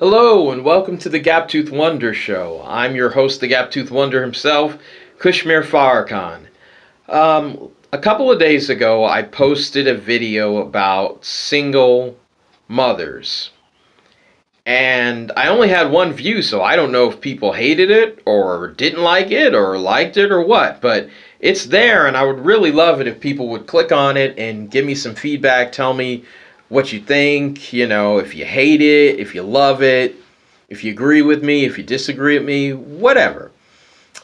Hello and welcome to the Gaptooth Wonder Show. I'm your host, the Gaptooth Wonder himself, Kashmir Farrakhan. A couple of days ago, I posted a video about single mothers. And I only had one view, so I don't know if people hated it or didn't like it or liked it or what. But it's there, and I would really love it if people would click on it and give me some feedback, tell me what you think, if you hate it, if you love it, if you agree with me, if you disagree with me, whatever.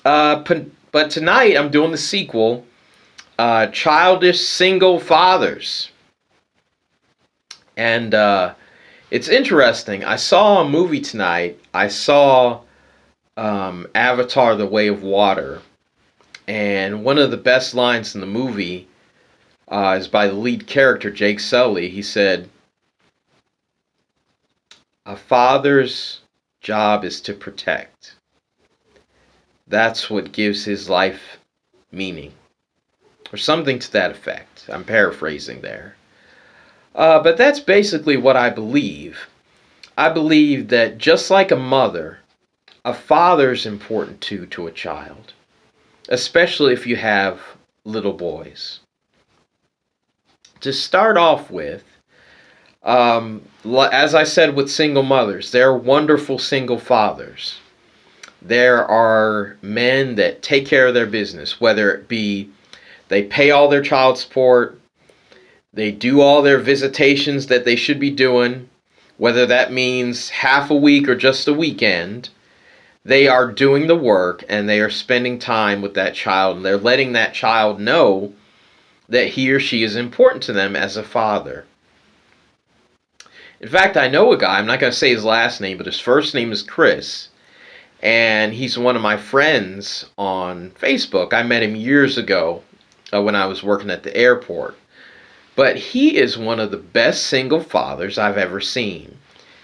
But tonight I'm doing the sequel, Childish Single Fathers. And it's interesting. I saw a movie tonight. I saw Avatar: The Way of Water. And one of the best lines in the movie is by the lead character, Jake Sully. He said, "A father's job is to protect. That's what gives his life meaning." Or something to that effect. I'm paraphrasing there. But that's basically what I believe. I believe that just like a mother, a father's important too to a child. Especially if you have little boys. To start off with, as I said with single mothers, there are wonderful single fathers. There are men that take care of their business, whether it be they pay all their child support, they do all their visitations that they should be doing, whether that means half a week or just a weekend. They are doing the work and they are spending time with that child, and they're letting that child know that he or she is important to them as a father. In fact, I know a guy, I'm not going to say his last name, but his first name is Chris, and he's one of my friends on Facebook. I met him years ago when I was working at the airport. But he is one of the best single fathers I've ever seen.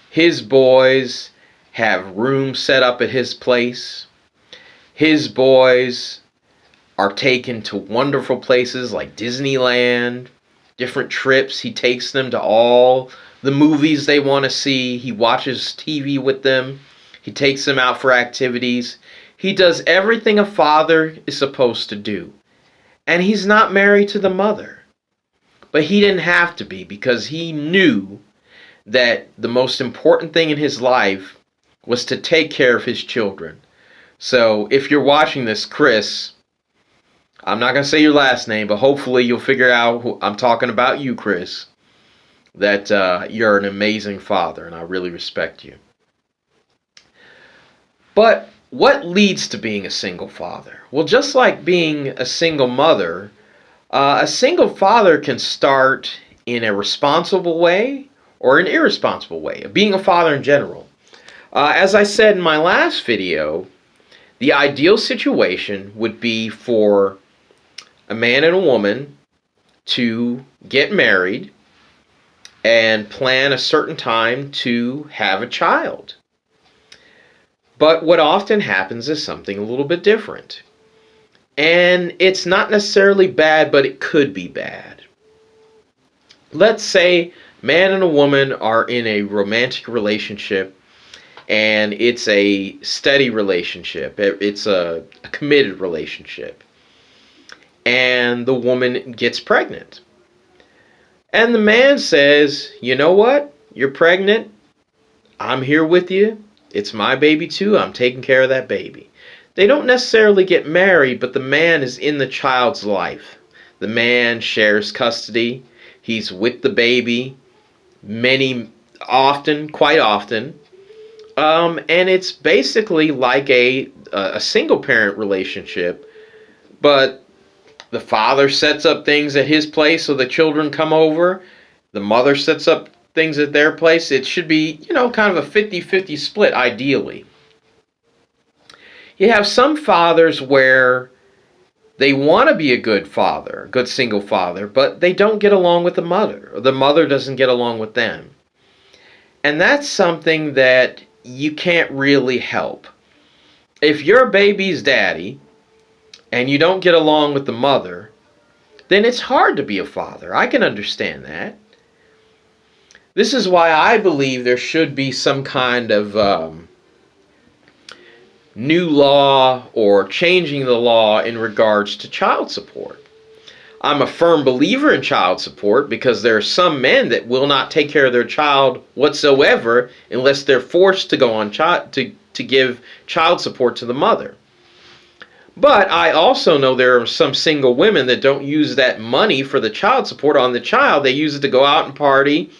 His boys have rooms set up at his place. His boys are taken to wonderful places like Disneyland, different trips. He takes them to all the movies they want to see. He watches TV with them. He takes them out for activities. He does everything a father is supposed to do. And he's not married to the mother. But he didn't have to be, because he knew that the most important thing in his life was to take care of his children. So if you're watching this, Chris, I'm not going to say your last name, but hopefully you'll figure out who I'm talking about, you, Chris, that you're an amazing father, and I really respect you. But what leads to being a single father? Well, just like being a single mother, a single father can start in a responsible way or an irresponsible way, being a father in general. As I said in my last video, the ideal situation would be for a man and a woman to get married and plan a certain time to have a child. But what often happens is something a little bit different. And it's not necessarily bad, but it could be bad. Let's say man and a woman are in a romantic relationship, and it's a steady relationship. It's a committed relationship. And the woman gets pregnant. And the man says, "You know what? You're pregnant. I'm here with you. It's my baby too. I'm taking care of that baby." They don't necessarily get married, but the man is in the child's life. The man shares custody. He's with the baby quite often. And it's basically like a single parent relationship, but the father sets up things at his place so the children come over. The mother sets up things at their place. It should be, kind of a 50-50 split, ideally. You have some fathers where they want to be a good father, a good single father, but they don't get along with the mother, or the mother doesn't get along with them. And that's something that you can't really help. If you're a baby's daddy and you don't get along with the mother, then it's hard to be a father. I can understand that. This is why I believe there should be some kind of new law or changing the law in regards to child support. I'm a firm believer in child support because there are some men that will not take care of their child whatsoever unless they're forced to go on to give child support to the mother. But I also know there are some single women that don't use that money for the child support on the child. They use it to go out and party